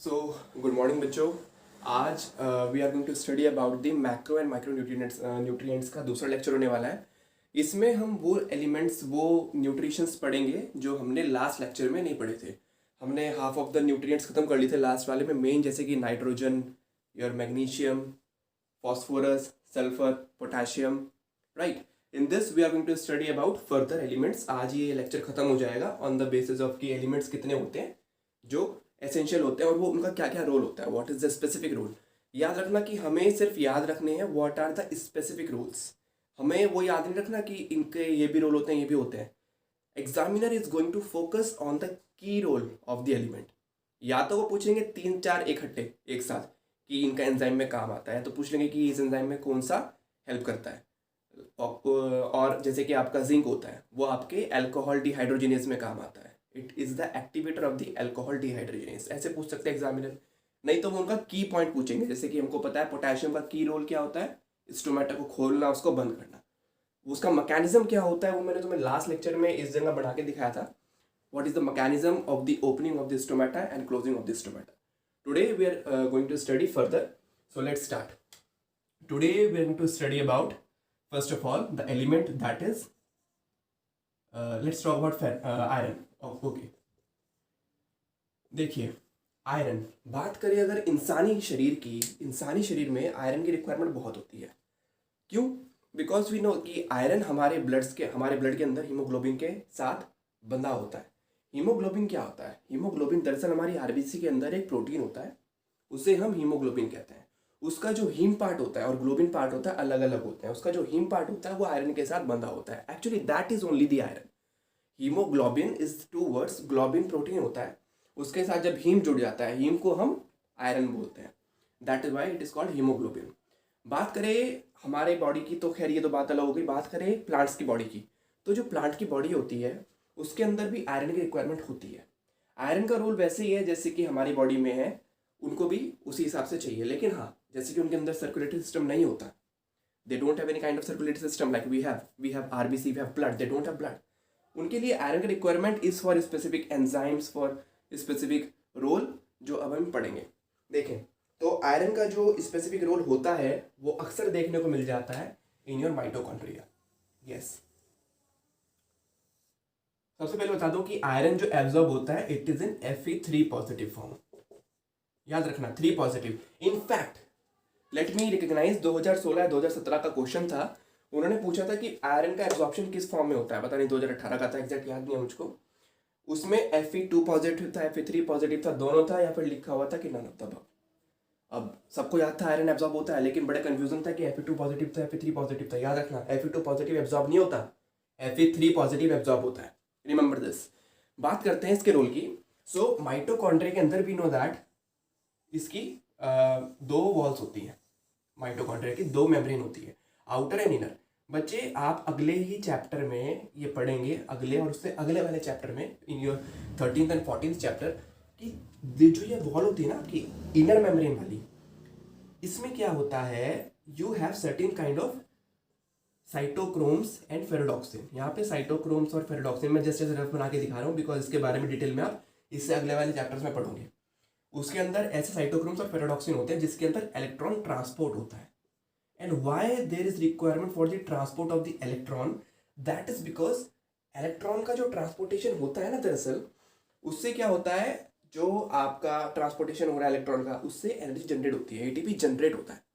So good morning बच्चों। आज we are going to study about the macro and micro nutrients का दूसरा lecture होने वाला है। इसमें हम वो एलिमेंट्स, वो न्यूट्रिशंस पढ़ेंगे जो हमने लास्ट लेक्चर में नहीं पढ़े थे। हमने हाफ ऑफ द न्यूट्रिएंट्स खत्म कर लिए थे लास्ट वाले में, मेन जैसे कि nitrogen, your magnesium, phosphorus, sulphur, potassium, right. In this we are going to study about further elements. आज ये लेक्चर खत्म हो जाएगा ऑन द बेसिस ऑफ कि एलिमेंट्स कितने होते हैं जो एसेंशियल होते हैं और वो उनका क्या क्या रोल होता है, what is the specific role. याद रखना कि हमें सिर्फ याद रखने हैं what are the specific roles. हमें वो याद नहीं रखना कि इनके ये भी रोल होते हैं, ये भी होते हैं। Examiner is going to focus on the key role of the element. या तो वो पूछेंगे 3-4 इकट्ठे एक साथ कि इनका एंजाइम में काम आता है, तो पूछ लेंगे कि इस एंजाइम में कौन सा हेल्प करता है। और जैसे कि आपका जिंक होता है, वो आपके अल्कोहल डिहाइड्रोजिनेज में काम आता है। It is the activator of the alcohol dehydrogenase, ऐसे पूछ सकते हैं एग्जामिनर। नहीं तो वो उनका की पॉइंट पूछेंगे, जैसे कि हमको पता है पोटेशियम का की रोल क्या होता है, स्टोमेटा को खोलना, उसको बंद करना। उसका मैकेनिज्म क्या होता है वो मैंने तुम्हें लास्ट लेक्चर में इस जगह बना के दिखाया था। What is the mechanism of the opening of the stomata and closing of the stomata. Today we are going to study further, so let's start. Today we are going to study about first of all the element that is let's talk about iron. Okay, देखिए iron बात करें अगर इंसानी शरीर की, इंसानी शरीर में आयरन की रिक्वायरमेंट बहुत होती है। क्यों? बिकॉज वी नो कि आयरन हमारे ब्लड के अंदर हीमोग्लोबिन के साथ बंधा होता है। हीमोग्लोबिन क्या होता है? हीमोग्लोबिन दरअसल हमारी आरबीसी के अंदर एक प्रोटीन होता है, उसे हम हीमोग्लोबिन कहते हैं। उसका जो हीम पार्ट होता है और ग्लोबिन पार्ट होता है अलग अलग होते हैं। उसका जो हीम पार्ट होता है वो आयरन के साथ बंधा होता है। Actually that is only the iron. Haemoglobin is 2 words, globin protein होता है, उसके साथ जब हीम जुड़ जाता है, हीम को हम आयरन बोलते हैं। That is why it is called haemoglobin. बात करें हमारे बॉडी की तो खैर ये तो बात अलग हो गई। बात करें प्लांट्स की बॉडी की, तो जो प्लांट की बॉडी होती है उसके अंदर भी आयरन की रिक्वायरमेंट होती है। आयरन का रोल वैसे ही है जैसे कि हमारी बॉडी में है, उनको भी उसी हिसाब से चाहिए। लेकिन हाँ, जैसे कि उनके अंदर सर्कुलेटरी सिस्टम नहीं होता, they don't have any kind of circulatory system like we have RBC, we have blood, they don't have blood. उनके लिए आयरन का requirement is for specific enzymes, for specific role, जो अब हम पढ़ेंगे। देखें तो आयरन का जो स्पेसिफिक रोल होता है वो अक्सर देखने को मिल जाता है इन योर माइटोकॉन्ड्रिया। यस, सबसे पहले बता दो कि आयरन जो एब्जॉर्ब होता है it is in Fe3 positive form. याद रखना 3 positive. In fact let me recognise 2016-2017 का क्वेश्चन था। उन्होंने पूछा था कि आयरन का एब्जॉर्प्शन किस फॉर्म में होता है, पता नहीं 2018 का था, एग्जैक्ट याद नहीं है मुझको। उसमें Fe2 पॉजिटिव था, Fe3 पॉजिटिव था, दोनों था, या फिर लिखा हुआ था कि नन ऑफ द अबव। अब सबको याद था आयरन एब्जॉर्ब होता है, लेकिन बड़े कंफ्यूजन था कि Fe2 पॉजिटिव था, Fe3 पॉजिटिव था। याद रखना Fe2 पॉजिटिव एब्जॉर्ब नहीं होता, Fe3 पॉजिटिव एब्जॉर्ब होता है। Remember this. बात करते हैं इसके रोल की। सो माइटोकॉन्ड्रिया के अंदर वी नो दैट इसकी 2 वॉल्स होती हैं। माइटोकॉन्ड्रिया की 2 मेम्ब्रेन होती है, आउटर एंड इनर। बच्चे आप अगले ही चैप्टर में ये पढ़ेंगे, अगले और उससे अगले वाले चैप्टर में, in your 13th and 14th chapter, कि जो ये वॉल होती है ना कि इनर मेम्ब्रेन वाली, इसमें क्या होता है, you have certain kind of cytochromes and ferredoxin. यहाँ पे साइटोक्रोम्स और फेरोडॉक्सिन मैं जस्ट रफ बना के दिखा रहा हूँ, बिकॉज इसके बारे में डिटेल में आप इससे अगले वाले चैप्टर्स में पढ़ोगे। उसके अंदर ऐसे साइटोक्रोम्स और फेरोडॉक्सिन होते हैं जिसके अंदर इलेक्ट्रॉन ट्रांसपोर्ट होता है। And why there is requirement for the transport of the electron, that is because electron का जो ट्रांसपोर्टेशन होता है ना, दरअसल उससे क्या होता है, जो आपका ट्रांसपोर्टेशन हो रहा है इलेक्ट्रॉन का, उससे एनर्जी जनरेट होती है, एटीपी जनरेट होता है।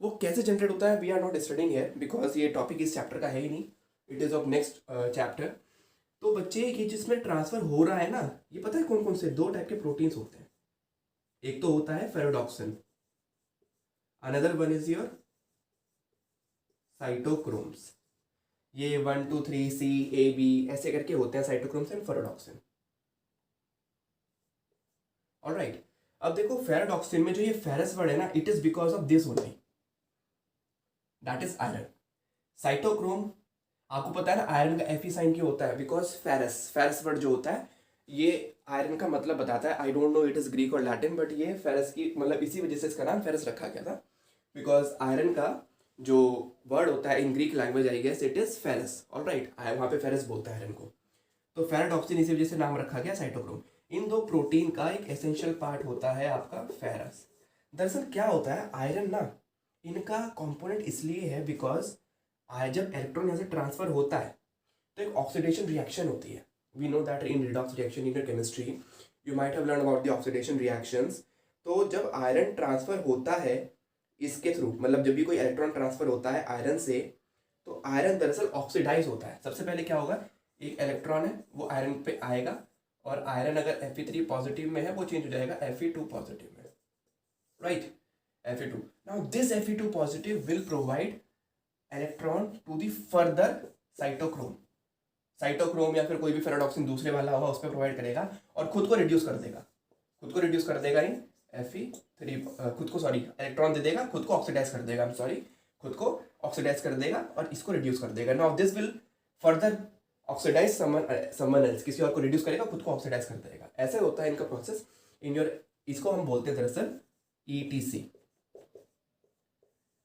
वो कैसे जनरेट होता है we are not studying here, because ये टॉपिक इस चैप्टर का है ही नहीं, it is of next chapter. तो बच्चे ये जिसमें ट्रांसफर हो रहा है ना, ये पता है कौन कौन से 2 टाइप के प्रोटीन्स होते हैं। एक तो होता है ferredoxin, another one is your cytochromes. ये 1 2 3 C A B ऐसे करके होते हैं साइटोक्रोम्स एंड फेरोडॉक्सिन। ऑलराइट, अब देखो फेरोडॉक्सिन में जो ये फेरस वर्ड है ना, it is because of this only, that is iron. Cytochrome आपको पता है ना, आयरन का Fe साइन क्यों होता है, बिकॉज फेरस वर्ड जो होता है ये आयरन का मतलब बताता है। I don't know it is Greek और लैटिन, बट ये फेरस की मतलब इसी वजह से इसका नाम फेरस रखा गया था, बिकॉज आयरन का जो वर्ड होता है in Greek language I guess it is ferrous. Alright, वहाँ पे फेरस बोलता है आयरन को, तो फेरोडॉक्सिन इसी वजह से नाम रखा गया साइटोक्रोम। इन दो प्रोटीन का एक एसेंशियल पार्ट होता है आपका फेरस। दरअसल क्या होता है, आयरन ना इनका कंपोनेंट इसलिए है बिकॉज जब इलेक्ट्रॉन यहाँ से ट्रांसफर होता है तो एक ऑक्सीडेशन रिएक्शन होती है। We know that in redox reaction in your chemistry you might have learn about the oxidation reactions. तो जब आयरन ट्रांसफर होता है इसके थ्रू, मतलब जब भी कोई इलेक्ट्रॉन ट्रांसफर होता है आयरन से, तो आयरन दरअसल ऑक्सीडाइज होता है। सबसे पहले क्या होगा, एक इलेक्ट्रॉन है वो आयरन पे आएगा और आयरन अगर Fe3 पॉजिटिव में है वो चेंज हो जाएगा Fe2 पॉजिटिव में, राइट। Fe2, now this Fe2 positive will provide electron to the further cytochrome या फिर कोई भी फेराडॉक्सिन दूसरे वाला होगा उस पर प्रोवाइड करेगा और खुद को रिड्यूस कर देगा इन Fe3, खुद को सॉरी इलेक्ट्रॉन दे देगा, खुद को ऑक्सीडाइज कर देगा, खुद को ऑक्सीडाइज कर देगा और इसको रिड्यूस कर देगा। Now this will further oxidise someone else, किसी और को रिड्यूस करेगा, खुद को ऑक्सीडाइज कर देगा। ऐसे होता है इनका प्रोसेस इन योर, इसको हम बोलते हैं दरअसल ETC,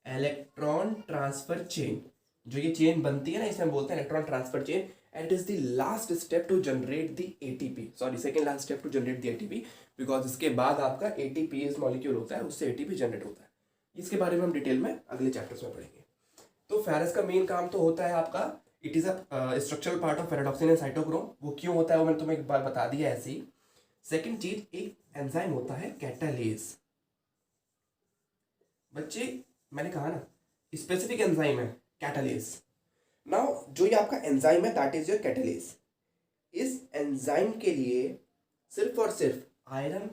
इलेक्ट्रॉन ट्रांसफर चेन। जो ये चेन बनती है ना इसे हम बोलते हैं electron transfer chain and it is the last step to generate the ATP, sorry second last step to generate the ATP, because इसके बाद आपका ATP इस मॉलिक्यूल होता है, उससे ATP जनरेट होता है। इसके बारे में हम डिटेल में अगले चैप्टर्स में पढ़ेंगे। तो फेरस का मेन काम तो होता है आपका, it is a structural part of ferredoxin and cytochrome. वो क्यों होता है वो मैंने तुम्हें एक बार बता दिया ऐसे ही। सेकेंड चीज, एक एंजाइम होता है कैटालेज। बच्चे मैंने कहा ना स्पेसिफिक एंजाइम है कैटालेज। नाउ जो ये आपका एंजाइम है दैट इज योर कैटालेज। इस एंजाइम के लिए सिर्फ और सिर्फ iron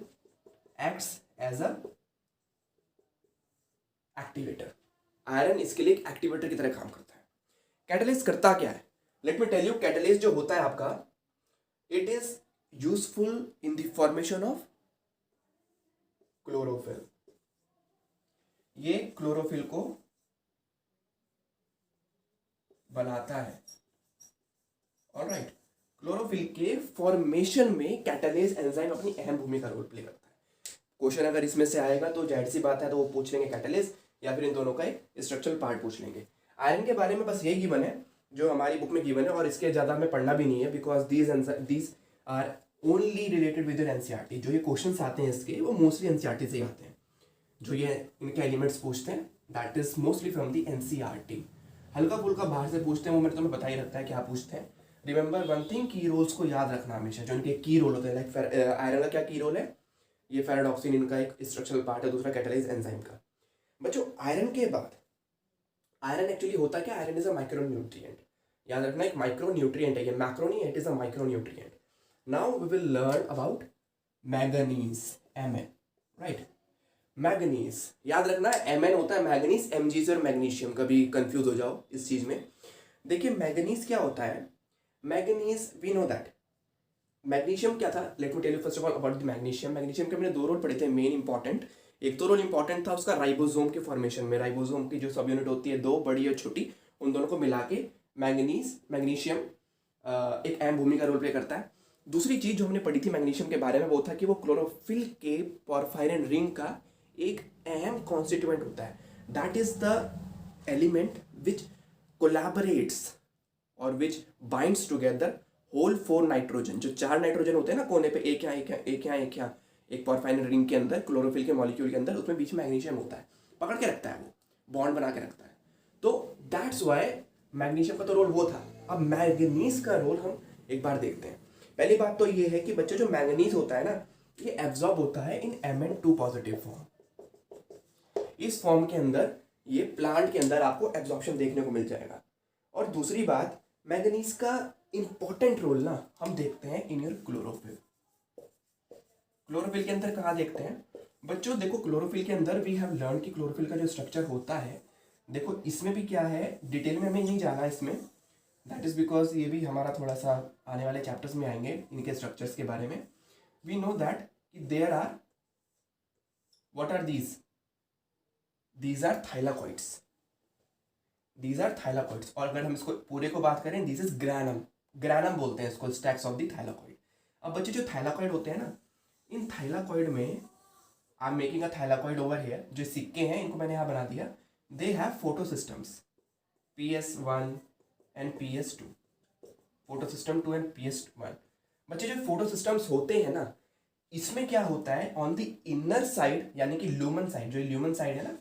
acts as a activator. Iron इसके लिए एक एक्टिवेटर की तरह काम करता है। कैटालेज करता क्या है, let me tell you. Catalase जो होता है आपका, it is useful in the formation of chlorophyll. ये क्लोरोफिल को बनाता है, ऑलराइट। क्लोरोफिल के फॉर्मेशन में कैटालेज एंजाइम अपनी अहम भूमिका रोल प्ले करता है। क्वेश्चन अगर इसमें से आएगा तो जाहिर सी बात है तो वो पूछ लेंगे कैटालेज या फिर इन दोनों का एक स्ट्रक्चरल पार्ट पूछ लेंगे। आयरन के बारे में बस यही गिवन है जो हमारी बुक में गिवन है और इसके ज़्यादा हमें पढ़ना भी नहीं है because these are only related with NCERT। जो ये क्वेश्चन आते हैं इसके वो मोस्टली NCERT से ही आते हैं। जो ये इनके एलिमेंट्स पूछते हैं that is mostly from the NCERT। हल्का फुल्का बाहर से पूछते हैं वो मैंने तुम्हें बता ही रखता है क्या पूछते हैं। रिमेंबर वन थिंग, की रोल्स को याद रखना हमेशा, जो इनके की रोल होते हैं। लाइक आयरन का क्या की रोल है, ये फेराडॉक्सिन इनका एक स्ट्रक्चरल पार्ट है, दूसरा कैटालाइज एंजाइम का। बच्चों आयरन के बाद आयरन एक्चुअली होता क्या, आयरन इज अ माइक्रोन्यूट्रिएंट। याद रखना एक माइक्रोन्यूट्रिएंट है, ये मैक्रो नहीं है, it is a micronutrient. Now we will learn about manganese, Mn, right. Manganese याद रखना Mn होता है मैंगनीज, Mg और मैग्नीशियम, कभी कंफ्यूज हो जाओ इस चीज में। देखिए मैंगनीज क्या होता है, manganese we know that. Magnesium क्या था, let me tell you first of all about the magnesium. Magnesium के मैंने दो रोल पढ़े थे मेन इंपॉर्टेंट। एक तो रोल इंपॉर्टेंट था उसका राइबोसोम के फॉर्मेशन में। राइबोसोम की जो सब यूनिट होती है दो, बड़ी और छोटी, उन दोनों को मिला के मैग्नीशियम एक अहम भूमिका रोल प्ले करता है। दूसरी चीज जो हमने पढ़ी थी मैग्नीशियम के बारे में वो था कि वो क्लोरोफिल के पोरफायरिन रिंग का एक अहम कॉन्स्टिट्यूएंट होता है। That is the element which collaborates और which binds together whole 4 nitrogen. जो 4 नाइट्रोजन होते हैं ना कोने पे, एक यहाँ एक यहाँ एक यहाँ एक यहाँ, एक पोरफायरिन रिंग के अंदर क्लोरोफिल के मॉलिक्यूल के अंदर, उसमें बीच में मैग्नीशियम होता है, पकड़ के रखता है, वो बॉन्ड बना के रखता है। तो दैट्स वाई मैग्नीशियम का तो रोल वो था। अब मैंगनीज का रोल हम एक बार देखते हैं। पहली बात तो ये है कि बच्चे जो मैंगनीज होता है ना, ये एब्जॉर्ब होता है इन Mn2 पॉजिटिव फॉर्म। इस फॉर्म के अंदर ये प्लांट के अंदर आपको एब्जॉर्प्शन देखने को मिल जाएगा। और दूसरी बात, मैंगनीज का इंपॉर्टेंट रोल ना हम देखते हैं इन योर क्लोरोफिल। क्लोरोफिल के अंदर कहाँ देखते हैं बच्चों, देखो क्लोरोफिल के अंदर वी हैव लर्न कि क्लोरोफिल का जो स्ट्रक्चर होता है, देखो इसमें भी क्या है, डिटेल में हमें नहीं जाना इसमें, दैट इज बिकॉज ये भी हमारा थोड़ा सा आने वाले चैप्टर्स में आएंगे इनके स्ट्रक्चर्स के बारे में। We know that there are, what are these are thylakoids, these are thylakoids. और अगर हम इसको पूरे को बात करें, दिस इज ग्रैनम बोलते हैं इसको, स्टैक्स ऑफ द थाइलाकॉइड। अब बच्चे जो थाइलाकॉइड होते हैं ना, इन थाइलाकॉइड में I am making a thylakoid over here, जो सिक्के हैं इनको मैंने यहाँ बना दिया। They have photo systems PS1 and PS2, photo system 2 and PS1। बच्चे जो फोटो सिस्टम्स होते हैं ना, इसमें क्या होता है, ऑन द इनर साइड यानी कि ल्यूमन साइड, जो ल्यूमन साइड है ना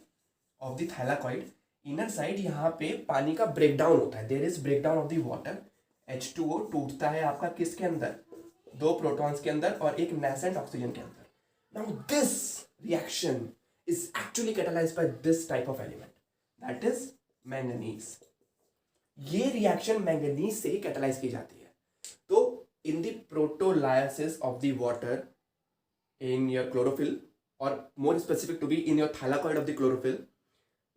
of the thylakoid, inner side, यहाँ पे पानी का ब्रेकडाउन होता है, there is breakdown of the water. H2O टूटता है आपका किसके अंदर, 2 प्रोटॉन्स के अंदर और एक नेसेंट ऑक्सीजन के अंदर। Now this reaction is actually catalysed by this type of element, that is manganese. ये रिएक्शन मैंगनीज से ही कैटलाइज की जाती है। तो in the protolysis of the water in your chlorophyll, और more specific to be in your thylakoid of the chlorophyll,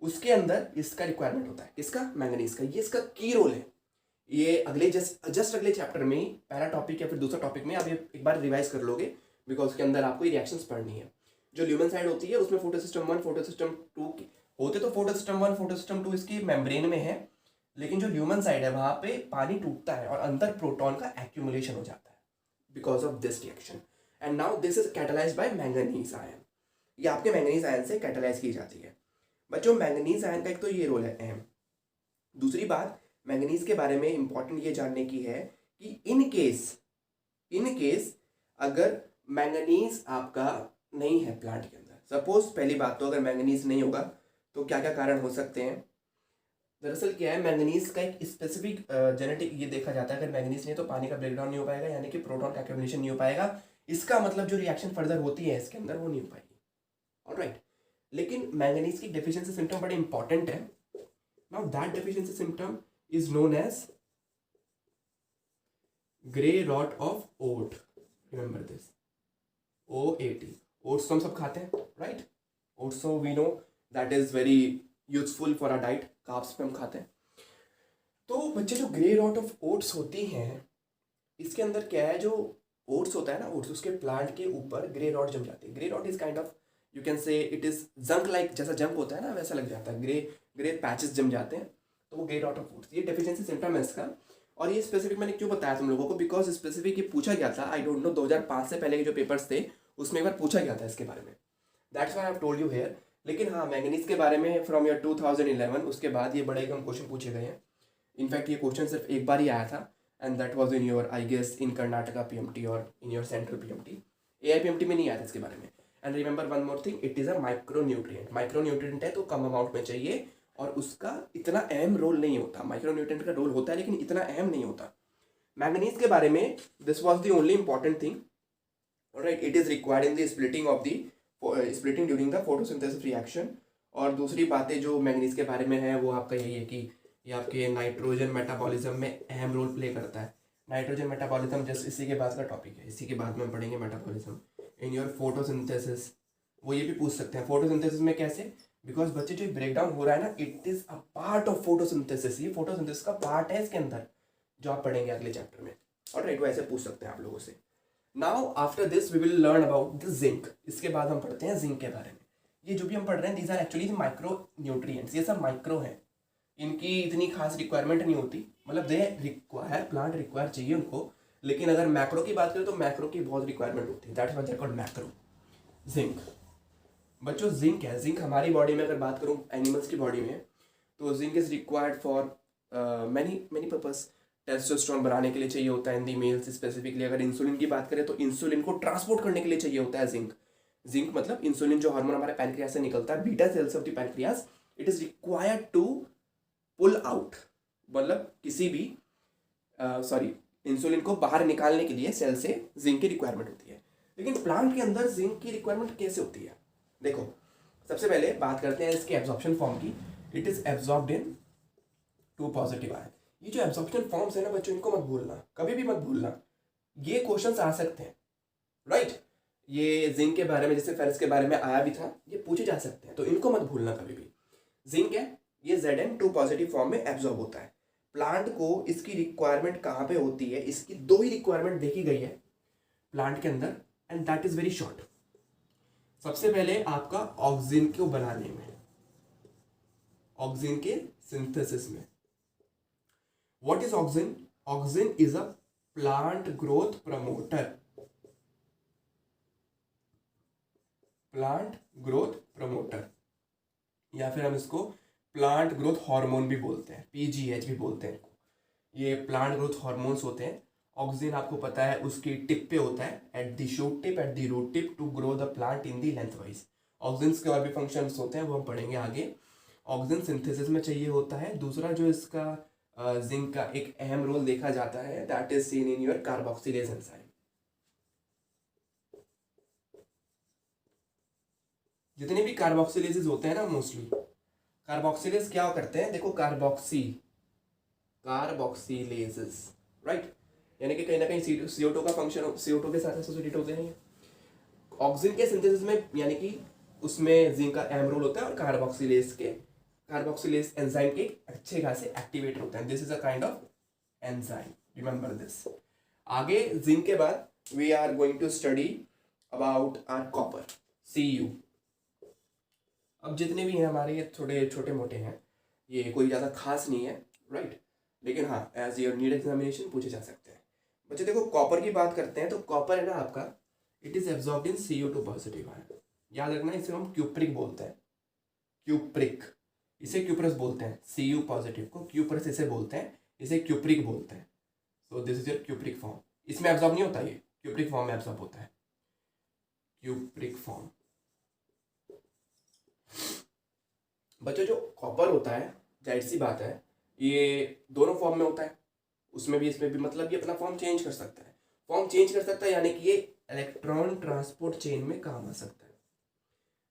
उसके अंदर इसका रिक्वायरमेंट होता है, किसका, मैंगनीज का। ये इसका की रोल है। ये अगले जस्ट अगले चैप्टर में, पहला टॉपिक या फिर दूसरा टॉपिक में आप ये एक बार रिवाइज कर लोगे, बिकॉज उसके अंदर आपको ये रिएक्शंस पढ़नी है। जो ल्यूमन साइड होती है उसमें फोटोसिस्टम 1 फोटोसिस्टम 2 होते, तो फोटोसिस्टम 1 फोटोसिस्टम 2 इसकी मेम्ब्रेन में है, लेकिन जो ल्यूमन साइड है वहां पे पानी टूटता है और अंदर प्रोटॉन का एक्यूमुलेशन हो जाता है because of this reaction. And now this is catalysed by manganese ion. ये आपके मैंगनीज आयन से कैटलाइज की जाती है। बच्चों मैंगनीज आयन का एक तो ये रोल है अहम। दूसरी बात मैंगनीज के बारे में इंपॉर्टेंट ये जानने की है कि इन केस अगर मैंगनीज आपका नहीं है प्लांट के अंदर, सपोज पहली बात तो अगर मैंगनीज नहीं होगा तो क्या क्या कारण हो सकते हैं। दरअसल क्या है, मैंगनीज का एक स्पेसिफिक जेनेटिक ये देखा जाता है, अगर मैंगनीज नहीं है तो पानी का ब्रेकडाउन नहीं हो पाएगा, यानी कि प्रोटॉन का एक्यूमुलेशन नहीं हो पाएगा। इसका मतलब जो रिएक्शन फर्दर होती है इसके अंदर वो नहीं हो पाएगी। ऑलराइट, लेकिन मैंगनीज की डेफिशिएंसी सिम्टम बड़े इंपॉर्टेंट है। Now that deficiency symptom is known as grey rot of oat. Remember this, OAT। Oats तो हम सब खाते हैं, राइट। ओट्स तो we know that is very useful for a diet, carbs पे हम खाते हैं। तो बच्चे जो ग्रे रॉट ऑफ ओट्स होती हैं, इसके अंदर क्या है, जो ओट्स होता है ना, ओट्स उसके प्लांट के ऊपर ग्रे रॉट जम जाती है। Grey rot is kind of, you can say it is junk like, जैसा जंक होता है ना वैसा लग जाता है, ग्रे पैचेस जम जाते हैं, तो वो ग्रे रॉट ऑफ ओट्स। ये डेफिशिएंसी सिम्टम है इसका। और ये स्पेसिफिक मैंने क्यों बताया तुम लोगों को, बिकॉज स्पेसिफिक ये पूछा गया था, आई डोंट नो 2005 से पहले के जो पेपर्स थे उसमें एक बार पूछा गया था इसके बारे में, that's why I have told you here. लेकिन हाँ, मैंगनीज के बारे में फ्रॉम ईयर 2011 उसके बाद ये बड़े कम क्वेश्चन पूछे गए हैं। इनफैक्ट ये क्वेश्चन सिर्फ एक बार ही आया था, and that was in your, I guess, in Karnataka PMT और in your central PMT। AIPMT में नहीं आया था इसके बारे में। And remember one more thing, it is a micronutrient. Micronutrient है तो कम अमाउंट में चाहिए और उसका इतना अहम रोल नहीं होता। माइक्रोन्यूट्रिएंट का रोल होता है लेकिन इतना अहम नहीं होता। मैंगनीज के बारे में this was the only important thing, right. It is required in the splitting during the photosynthesis reaction. और दूसरी बातें जो मैंगनीज के बारे में है वो आपका यही है कि ये आपके नाइट्रोजन मेटाबॉलिज्म में अहम रोल प्ले करता है। नाइट्रोजन मेटाबॉलिज्म जस्ट इसी के बाद का टॉपिक है, इसी के बाद में हम पढ़ेंगे मेटाबॉलिज्म इन योर फोटोसिंथेसिस। वो ये भी पूछ सकते हैं फोटोसिंथेसिस में कैसे, बिकॉज बच्चे जो ब्रेकडाउन हो रहा है ना, it is a part of photosynthesis. ये फोटोसिंथेसिस का पार्ट है इसके अंदर, जो आप पढ़ेंगे अगले चैप्टर में। और राइट, वो ऐसे पूछ सकते हैं आप लोगों से। Now after this we will learn about the zinc. इसके बाद हम पढ़ते हैं जिंक के बारे में। ये जो भी हम पढ़ रहे हैं, these are actually micro nutrients. ये सब माइक्रो हैं, इनकी इतनी खास रिक्वायरमेंट नहीं होती, मतलब दे रिक्वायर, प्लांट रिक्वायर चाहिए उनको, लेकिन अगर मैक्रो की बात करें तो मैक्रो की बहुत रिक्वायरमेंट होती है, that's why they are called macro. Zinc, बच्चों जिंक है, जिंक हमारी बॉडी में अगर बात करूं एनिमल्स की बॉडी में, तो zinc is required for many purpose. Testosterone बनाने के लिए चाहिए होता है इन दी मेल्स स्पेसिफिकली। अगर इंसुलिन की बात करें तो इंसुलिन को ट्रांसपोर्ट करने के लिए चाहिए होता है जिंक। जिंक मतलब इंसुलिन जो हार्मोन हमारे पैनक्रियास से निकलता है, beta cells of the pancreas, it is required to pull out, मतलब किसी भी इंसुलिन को बाहर निकालने के लिए सेल से जिंक की रिक्वायरमेंट होती है। लेकिन प्लांट के अंदर जिंक की रिक्वायरमेंट कैसे होती है, देखो सबसे पहले बात करते हैं इसके एब्जॉर्प्शन फॉर्म की। It is absorbed in 2 positive ion. ये जो एब्जॉर्प्शन फॉर्म्स है ना बच्चों, इनको मत भूलना, कभी भी मत भूलना, ये क्वेश्चंस आ सकते हैं, राइट। ये जिंक के बारे में, जैसे फेरस के बारे में आया भी था, ये पूछे जा सकते हैं, तो इनको मत भूलना कभी भी। जिंक है, ये Zn 2 पॉजिटिव फॉर्म में एब्जॉर्ब होता है। प्लांट को इसकी रिक्वायरमेंट कहाँ पे होती है, इसकी 2 ही रिक्वायरमेंट देखी गई है प्लांट के अंदर, and that is very short. सबसे पहले आपका ऑक्सीजन को बनाने में, ऑक्सीजन के सिंथेसिस में। What is oxygen? Oxygen is a plant growth promoter. Plant growth promoter, या फिर हम इसको प्लांट ग्रोथ हार्मोन भी बोलते हैं, PGH भी बोलते हैं। ये प्लांट ग्रोथ हार्मोन्स होते हैं ऑक्सीजन आपको पता है उसकी टिप पे होता है, at the shoot tip, at the root tip, to grow the plant in the lengthwise. Oxygen के और भी फंक्शंस होते हैं, वो हम पढ़ेंगे आगे। ऑक्सीजन सिंथेसिस में चाहिए होता है। दूसरा जो इसका जिंक का एक अहम रोल देखा जाता है, that is seen in your carboxylase enzyme. जितने भी कार्बोक्सिलेजेस होते हैं ना, मोस्टली कार्बोक्सिलेज क्या करते हैं, देखो कार्बोक्सिलेजेस, राइट, यानी कि कहीं ना कहीं CO2 का फंक्शन CO2 के साथ एसोसिएटेड होते हैं। ऑक्सीजन के सिंथेसिस में यानी कि उसमें जिंक का अहम रोल होता है, और कार्बोक्सिलेज एंजाइम के अच्छे खासे एक्टिवेटर होते हैं। This is a kind of enzyme, remember this. आगे जिंक के बाद we are going to study about our copper, Cu। अब जितने भी हैं हमारे ये थोड़े छोटे मोटे हैं, ये कोई ज़्यादा खास नहीं है, राइट, लेकिन हाँ एज योर नीड एग्जामिनेशन पूछे जा सकते हैं। बच्चे देखो कॉपर की बात करते हैं, तो कॉपर है ना आपका, it is absorbed in CO2 positive है। याद रखना, इसे हम क्यूप्रिक बोलते हैं, क्यूप्रिक, इसे क्यूप्रस बोलते हैं। Cu पॉजिटिव को क्यूप्रस इसे बोलते हैं, इसे क्यूप्रिक बोलते हैं। So this is your cupric form. इसमें एब्जॉर्ब नहीं होता, ये क्यूप्रिक फॉर्म में एब्जॉर्ब होता है, क्यूप्रिक फॉर्म। बच्चों जो कॉपर होता है, जाहिर सी बात है, ये दोनों फॉर्म में होता है, उसमें भी इसमें भी, मतलब ये अपना फॉर्म चेंज कर सकता है। फॉर्म चेंज कर सकता है यानी कि ये इलेक्ट्रॉन ट्रांसपोर्ट चेन में काम आ सकता है।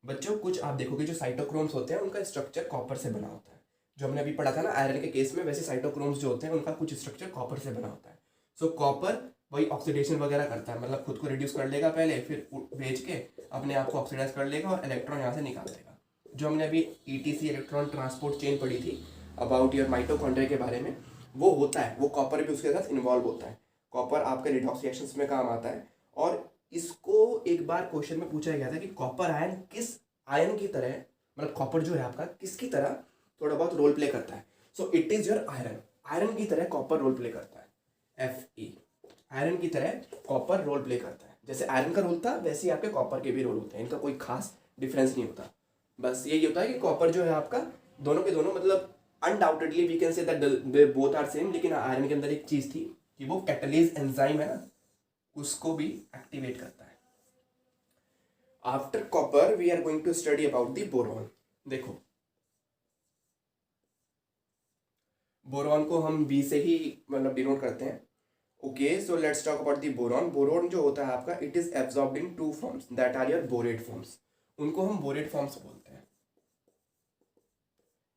बच्चों कुछ आप देखोगे जो साइटोक्रोम्स होते हैं उनका स्ट्रक्चर कॉपर से बना होता है, जो हमने अभी पढ़ा था ना आयरन के केस में, वैसे साइटोक्रोम्स जो होते हैं उनका कुछ स्ट्रक्चर कॉपर से बना होता है। सो कॉपर वही ऑक्सीडेशन वगैरह करता है, मतलब खुद को रिड्यूस कर लेगा पहले, फिर भेज के अपने आप को ऑक्सीडाइज कर लेगा और इलेक्ट्रॉन यहाँ से निकाल देगा। जो हमने अभी ETC इलेक्ट्रॉन ट्रांसपोर्ट चेन पढ़ी थी अबाउट योर माइटोकॉन्ड्रिया के बारे में, वो होता है, वो कॉपर भी उसके साथ इन्वॉल्व होता है। कॉपर आपके रिडॉक्स रिएक्शंस में काम आता है। और इसको एक बार क्वेश्चन में पूछा गया था कि कॉपर आयन किस आयन की तरह, मतलब कॉपर जो है आपका किसकी तरह थोड़ा बहुत रोल प्ले करता है। So it is your iron, iron की तरह कॉपर रोल प्ले करता है। Fe, आयरन की तरह कॉपर रोल प्ले करता है। जैसे आयरन का रोल था वैसे ही आपके कॉपर के भी रोल होते हैं, इनका कोई खास डिफरेंस नहीं होता। बस यही होता है कि कॉपर जो है आपका दोनों के दोनों, मतलब undoubtedly we can say that they both are same, लेकिन आयरन के अंदर एक चीज थी कि वो कैटलीज एंजाइम है ना, उसको भी एक्टिवेट करता है। After copper we are going to study about the boron. देखो बोरॉन को हम B से ही मतलब डिनोट करते हैं। Okay, so let's talk about the boron. Boron जो होता है आपका, it is absorbed in 2 forms that are your borate forms. उनको हम बोरेट फॉर्म्स बोलते हैं।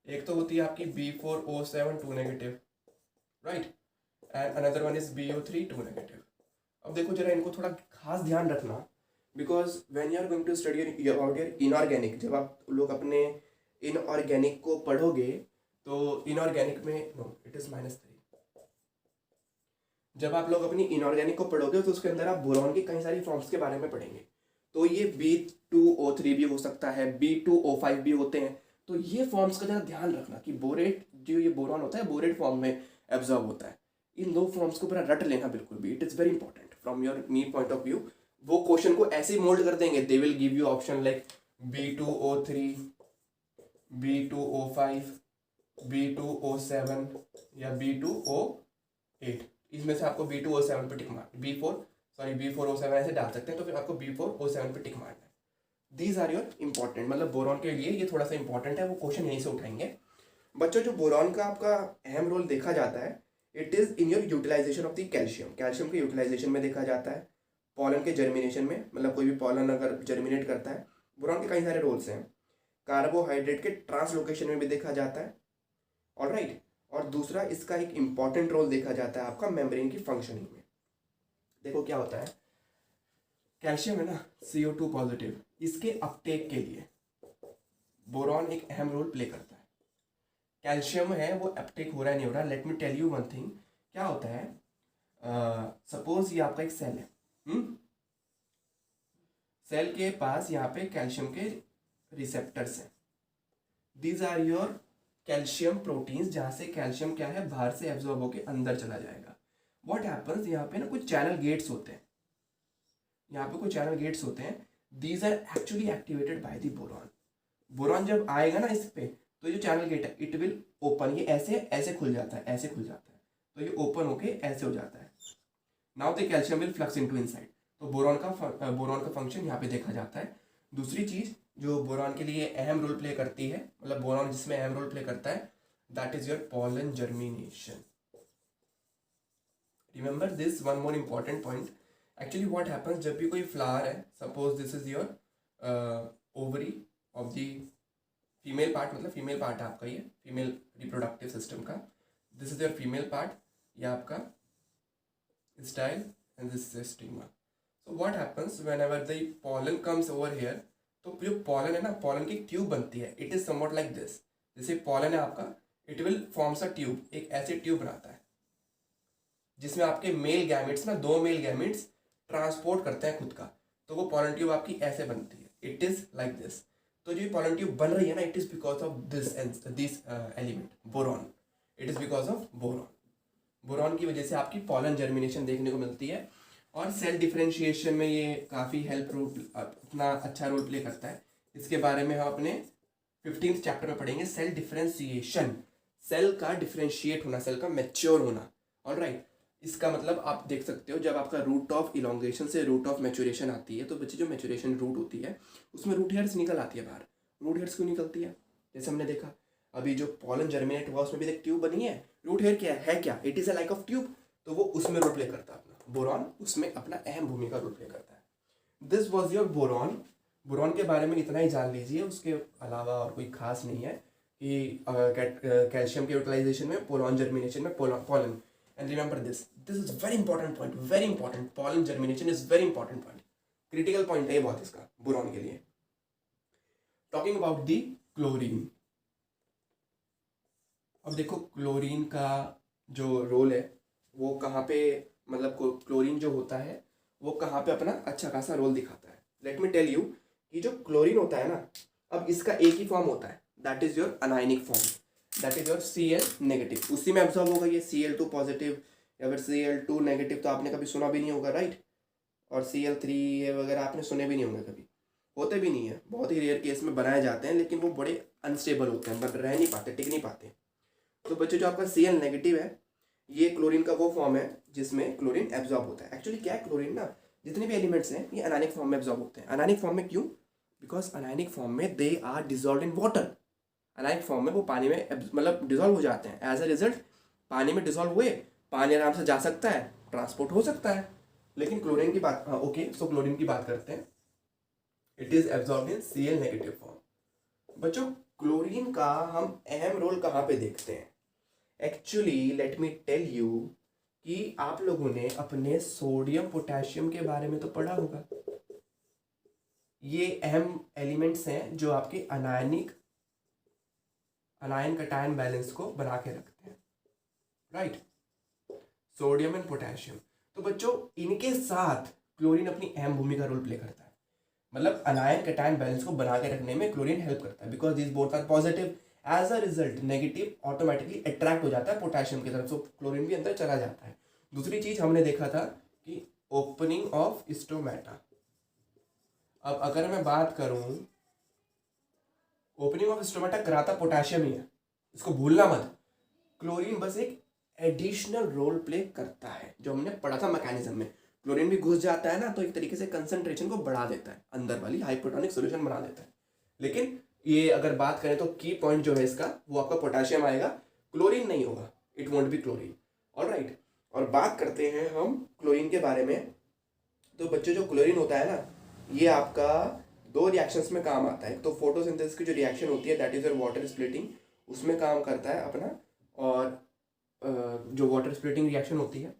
एक तो होती है आपकी B4O7 2 negative, right, and another one is BO3 2 negative. अब देखो जरा इनको थोड़ा खास ध्यान रखना, because when you are going to study about your inorganic, जब आप लोग अपने इनऑर्गेनिक को पढ़ोगे तो इनऑर्गेनिक में नो इट इज -3। जब आप लोग अपनी इनऑर्गेनिक को पढ़ोगे तो उसके अंदर आप बोरॉन की कई सारी फॉर्म्स के बारे में पढ़ेंगे। तो ये B2O3 भी हो सकता है, B2O5 भी होते हैं। तो ये फॉर्म्स का जरा ध्यान रखना कि बोरेट जो ये बोरॉन होता है बोरेट फॉर्म में एब्जॉर्ब होता है। इन 2 फॉर्म्स को पूरा रट लेना बिल्कुल भी, it is very important from your me point of view. वो क्वेश्चन को ऐसे मोल्ड कर देंगे, they will give you option like B2O3, B2O5, B2O7 या B2O8। इसमें से आपको B2O7 पे टिक मार, B4O7 ऐसे डाल सकते हैं, तो फिर आपको B4O7 पे टिक मारना है। दीज आर योर इंपॉर्टेंट, मतलब बोरॉन के लिए ये थोड़ा सा इंपॉर्टेंट है, वो क्वेश्चन यहीं से उठाएंगे। बच्चों जो बोरॉन का आपका अहम रोल देखा जाता है, it is in your utilization of the calcium. Calcium के यूटिलाइजेशन में देखा जाता है, पॉलन के जर्मिनेशन में, मतलब कोई भी पॉलन अगर जर्मिनेट करता है, बोरॉन के कई सारे रोल्स हैं। कार्बोहाइड्रेट के ट्रांसलोकेशन में भी देखा जाता है, ऑलराइट। और दूसरा इसका एक इंपॉर्टेंट रोल देखा जाता है आपका मेम्ब्रेन की फंक्शनिंग में। देखो क्या होता है, कैल्शियम है ना CO2 पॉजिटिव, इसके अपटेक के लिए बोरॉन एक अहम रोल प्ले करता है। कैल्शियम है वो अपटेक हो रहा है नहीं हो रहा, let me tell you one thing. क्या होता है, सपोज ये आपका एक सेल है, सेल के पास यहाँ पे कैल्शियम के रिसेप्टर्स हैं। These are your calcium proteins, जहाँ से कैल्शियम क्या है बाहर से एब्जॉर्ब होकर अंदर चला जाएगा। व्हाट हैपन्स, यहाँ पे ना कुछ चैनल गेट्स होते हैं, यहाँ पे कुछ चैनल गेट्स होते हैं। These are actually activated by the boron. Boron जब आएगा ना इस पे, तो जो चैनल गेट है इट विल ओपन, ये ऐसे ऐसे खुल जाता है, ऐसे खुल जाता है, तो ये ओपन होके ऐसे हो जाता है। Now the calcium will flux into inside. तो बोरॉन का फंक्शन यहाँ पे देखा जाता है। दूसरी चीज जो बोरॉन के लिए अहम रोल प्ले करती है, मतलब बोरॉन जिसमें अहम रोल प्ले करता है, that is your pollen germination. Remember this one more important point. Actually what happens, जब भी कोई फ्लावर है, suppose this is your ovary of the female part, मतलब फीमेल पार्ट है आपका, ये फीमेल रिप्रोडक्टिव सिस्टम का, this is your female part, ये आपका style and this is stigma. So what happens whenever the pollen comes over here, तो जो pollen है ना, पॉलन की ट्यूब बनती है, it is somewhat like this. जैसे पॉलन है आपका, it will forms a tube, एक ऐसे ट्यूब बनाता है जिसमें आपके मेल गैमेट्स ना, 2 मेल गैमेट्स ट्रांसपोर्ट करते हैं खुद का, तो वो पॉलन ट्यूब आपकी ऐसे बनती है, इट इज लाइक दिस। तो जो पॉलन ट्यूब बन रही है ना, it is because of this element boron, it is because of boron. Boron की वजह से आपकी पॉलन जर्मिनेशन देखने को मिलती है, और सेल डिफरेंशिएशन में ये काफ़ी अपना अच्छा रोल प्ले करता है। इसके बारे में हम अपने 15th चैप्टर में पढ़ेंगे, सेल डिफरेंशिएशन, सेल का डिफरेंशिएट होना, सेल का मैच्योर होना। ऑलराइट, इसका मतलब आप देख सकते हो, जब आपका रूट ऑफ इलोंगेशन से रूट ऑफ मैच्योरेशन आती है, तो बच्चे जो मैच्योरेशन रूट होती है उसमें रूट हेयर्स निकल आती है बाहर। रूट हेयर्स क्यों निकलती है? जैसे हमने देखा अभी जो पॉलन जर्मिनेट हुआ उसमें भी एक ट्यूब बनी है, रूट हेयर क्या है क्या, it is a like of tube, तो वो उसमें रोल प्ले करता है अपना, बोरॉन उसमें अपना अहम भूमिका रोल प्ले करता है। This was your boron. Boron के बारे में इतना ही जान लीजिए, उसके अलावा और कोई खास नहीं है कि कैल्शियम के यूटिलाइजेशन में, बोरॉन जर्मिनेशन में, pollen. And remember this is very important point, very important. Pollen germination is very important point, critical point है बहुत इसका बोरॉन के लिए। Talking about the chlorine, अब देखो क्लोरीन का जो रोल है वो कहाँ पे, मतलब क्लोरीन जो होता है वो कहाँ पे अपना अच्छा खासा रोल दिखाता है। लेट मी टेल यू कि जो क्लोरीन होता है ना, अब इसका एक ही फॉर्म होता है, that is your anionic form, that is your Cl negative, उसी में एब्जॉर्ब होगा ये Cl2 पॉजिटिव या फिर Cl2 नेगेटिव, तो आपने कभी सुना भी नहीं होगा, राइट। और Cl3 वगैरह आपने सुने भी नहीं होंगे, कभी होते भी नहीं है, बहुत ही रेयर केस में बनाए जाते हैं, लेकिन वो बड़े अनस्टेबल होते हैं, बट रह नहीं पाते, टिक नहीं पाते। तो बच्चों जो आपका Cl नेगेटिव है, ये क्लोरीन का वो फॉर्म है जिसमें क्लोरीन एब्जॉर्ब होता है। एक्चुअली क्या है, क्लोरीन ना जितने भी एलिमेंट्स हैं ये अनायनिक फॉर्म में एब्जॉर्ब होते हैं। अनायनिक फॉर्म में क्यों? बिकॉज अनायनिक फॉर्म में they are dissolve in water. Anionic form में वो पानी में मतलब डिजॉल्व हो जाते हैं, एज अ रिजल्ट पानी में डिजॉल्व हुए, पानी आराम से जा सकता है, ट्रांसपोर्ट हो सकता है। लेकिन क्लोरीन की बात, ओके, सो क्लोरीन की बात करते हैं, it is absorb in Cl negative form. बच्चों क्लोरीन का हम अहम रोल कहाँ पे देखते हैं? Actually let me tell you कि आप लोगों ने अपने सोडियम पोटेशियम के बारे में तो पढ़ा होगा, ये अहम एलिमेंट्स हैं जो आपके अनायन कटायन बैलेंस को बना के रखते हैं, राइट, सोडियम एंड पोटेशियम। तो बच्चों इनके साथ क्लोरीन अपनी अहम भूमिका रोल प्ले करता है, मतलब अनायन कटायन बैलेंस को बना के रखने में क्लोरीन हेल्प करता है, because this both are positive, as a result negative automatically attract हो जाता है पोटेशियम की तरफ, तो क्लोरीन भी अंदर चला जाता है। दूसरी चीज हमने देखा था कि ओपनिंग ऑफ स्टोमेटा। अब अगर मैं बात करूं, ओपनिंग ऑफ स्टोमेटा कराता पोटेशियम ही है, इसको भूलना मत। क्लोरीन बस एक एडिशनल रोल प्ले करता है, जो हमने पढ़ा था मैकेनिज्म में। क्लोरीन भी घुस जाता है ना, तो एक तरीके से कंसंट्रेशन को बढ़ा देता है, अंदर वाली हाइपोटोनिक सॉल्यूशन बना देता है। लेकिन ये अगर बात करें तो की पॉइंट जो है इसका, वो आपका पोटेशियम आएगा, क्लोरीन नहीं होगा, it won't be chlorine. Alright, और बात करते हैं हम क्लोरीन के बारे में। तो बच्चों जो क्लोरीन होता है ना, ये आपका 2 रिएक्शंस में काम आता है। तो फोटोसिंथेसिस की जो रिएक्शन होती है, that is your water splitting, उसमें काम करता है अपना, और जो वाटर स्प्लिटिंग रिएक्शन होती है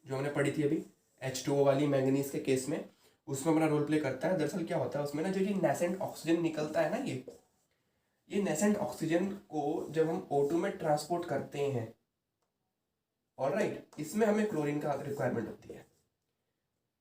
जो हमने पढ़ी थी अभी H2O वाली मैंगनीज के केस में, उसमें अपना रोल प्ले करता है। दरअसल क्या होता है उसमें ना, जो ये नेसेंट ऑक्सीजन निकलता है ना, ये नेसेंट ऑक्सीजन को जब हम O2 में ट्रांसपोर्ट करते हैं, ऑलराइट, इसमें हमें क्लोरीन का रिक्वायरमेंट होती है।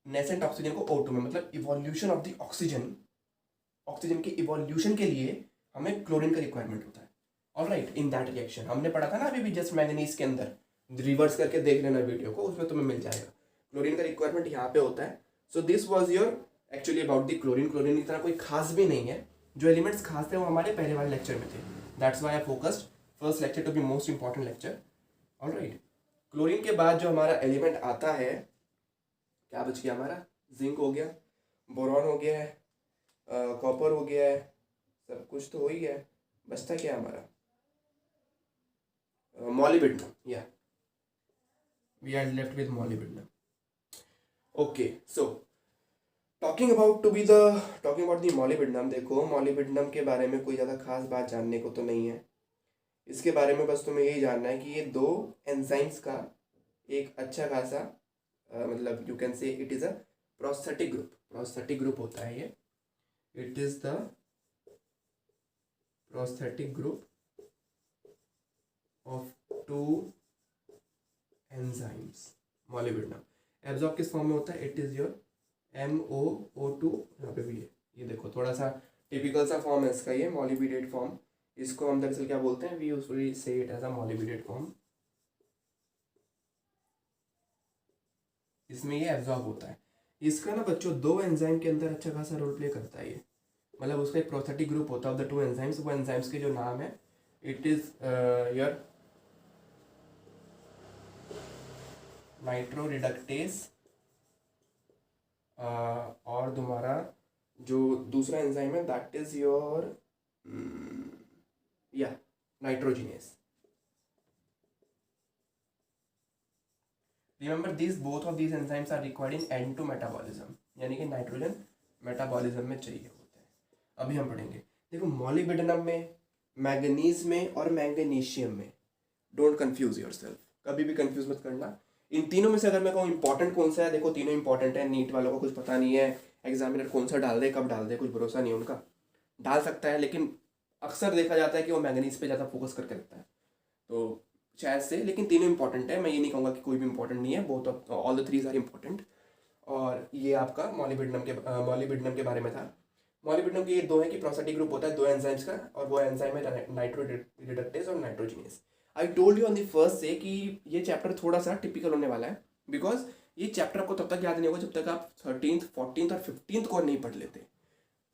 नेसेंट ऑक्सीजन को O2 में, मतलब इवोल्यूशन ऑफ द ऑक्सीजन के इवोल्यूशन के लिए हमें क्लोरीन का रिक्वायरमेंट होता है। ऑलराइट, इन दैट रिएक्शन हमने पढ़ा था ना अभी भी जस्ट मैंगनीज के अंदर, रिवर्स करके देख लेना वीडियो को, उसमें तुम्हें मिल जाएगा। क्लोरीन का रिक्वायरमेंट यहाँ पे होता है। So this was your actually about the chlorine. Chlorine इतना कोई खास भी नहीं है, जो एलिमेंट्स खास थे वो हमारे पहले वाले लेक्चर में थे, that's why I focused first lecture to be most important lecture. Alright. Chlorine के बाद जो हमारा एलिमेंट आता है, क्या बच गया हमारा? जिंक हो गया, बोरॉन हो गया है, कॉपर हो गया है, सब कुछ तो हो ही गया है। बचता क्या है हमारा? मॉलिब्डेनम। या we are left with molybdenum. Okay, so talking about the molybdenum. देखो, मॉलिब्डेनम के बारे में कोई ज़्यादा खास बात जानने को तो नहीं है। इसके बारे में बस तुम्हें यही जानना है कि ये दो एंजाइम्स का एक अच्छा खासा मतलब you can say it is a prosthetic group. Prosthetic group होता है ये। It is the prosthetic group of two enzymes. Molybdenum absorb किस फॉर्म में होता है? It is your MOO2। यहाँ पे भी है, ये देखो थोड़ा सा टिपिकल सा फॉर्म है इसका, ये मॉलिब्डेट फॉर्म। इसको हम दरअसल क्या बोलते हैं? We usually say it as a molybdate form. इसमें ये एब्जॉर्ब होता है। इसका ना बच्चों दो एंजाइम के अंदर अच्छा खासा रोल प्ले करता है ये। मतलब उसका एक प्रोस्थेटिक ग्रुप होता है ऑफ द टू एंजाइम्स। वो एंजाइम्स के जो नाम है, it is your nitro reductase, और तुम्हारा जो दूसरा एंजाइम है दैट इज योर या nitrogenase. Remember this both of these enzymes are required in N2 metabolism, यानी कि नाइट्रोजन मेटाबॉलिज्म में चाहिए होते हैं। अभी हम पढ़ेंगे। देखो, मॉलिब्डेनम में, मैंगनीज में और मैंगनीशियम में, डोंट कंफ्यूज योरसेल्फ, कभी भी कंफ्यूज मत करना। इन तीनों में से अगर मैं कहूँ इंपॉर्टेंट कौन सा है, देखो तीनों इंपॉर्टेंट है। नीट वालों को कुछ पता नहीं है, एग्जामिनर कौन सा डाल दे कब डाल दे कुछ भरोसा नहीं है उनका। डाल सकता है, लेकिन अक्सर देखा जाता है कि वो मैंगनीज पे ज़्यादा फोकस करके रखता है, तो शायद से। लेकिन तीनों इंपॉर्टेंट है, मैं ये नहीं कहूँगा कि कोई भी इंपॉर्टेंट नहीं है। Both of all the threes are important. और ये आपका मॉलिब्डेनम के बारे में था। मॉलिब्डेनम के ये दो हैं कि प्रोस्थेटिक ग्रुप होता है दो एंजाइम्स का, और वो एंजाइम है नाइट्रो रिडक्टेस और nitrogenous. I told you on the first से कि ये चैप्टर थोड़ा सा टिपिकल होने वाला है, बिकॉज ये चैप्टर आपको तब तक याद नहीं होगा जब तक आप 13th, 14th और 15th को नहीं पढ़ लेते।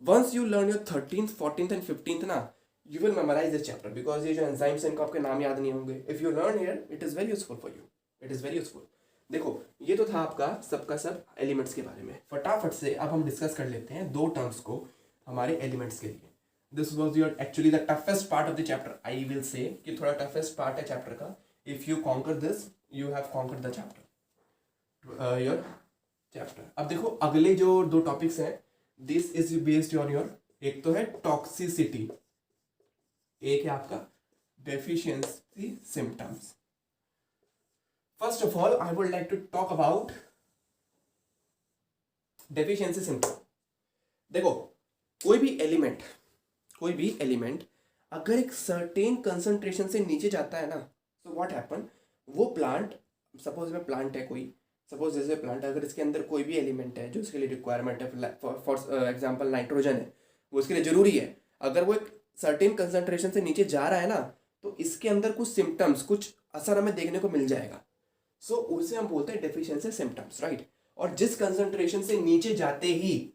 Once you learn your 13th, 14th and 15th ना, you will memorize this chapter, because ये जो एंजाइम्स हैं इनको आपके नाम याद नहीं होंगे। If you learn here, it is very useful for you, it is very useful. देखो, ये तो था आपका सबका सब एलिमेंट्स के बारे में। फटाफट से अब हम डिस्कस कर लेते हैं दो टर्म्स को हमारे एलिमेंट्स के लिए। This was your actually the toughest part of the chapter. I will say कि थोड़ा टफेस्ट पार्ट है चैप्टर का। If you conquer this, you have conquer the chapter, your chapter. अब देखो, अगले जो दो टॉपिक्स हैं, this is based on your, एक तो है टॉक्सिसिटी, एक है आपका deficiency symptoms. First of all I would like to talk about deficiency symptom. देखो, कोई भी एलिमेंट अगर एक सर्टेन कंसंट्रेशन से नीचे जाता है ना, तो व्हाट हैपन, वो प्लांट, सपोज में प्लांट है कोई, सपोज जैसे प्लांट, अगर इसके अंदर कोई भी एलिमेंट है जो इसके लिए रिक्वायरमेंट है, फॉर एग्जांपल नाइट्रोजन है, वो इसके लिए जरूरी है, अगर वो एक सर्टेन कंसंट्रेशन से नीचे जा रहा है ना, तो इसके अंदर कुछ सिम्टम्स, कुछ असर हमें देखने को मिल जाएगा। सो उसे हम बोलते हैं डेफिशिएंसी सिम्टम्स, राइट। और जिस कंसंट्रेशन से नीचे जाते ही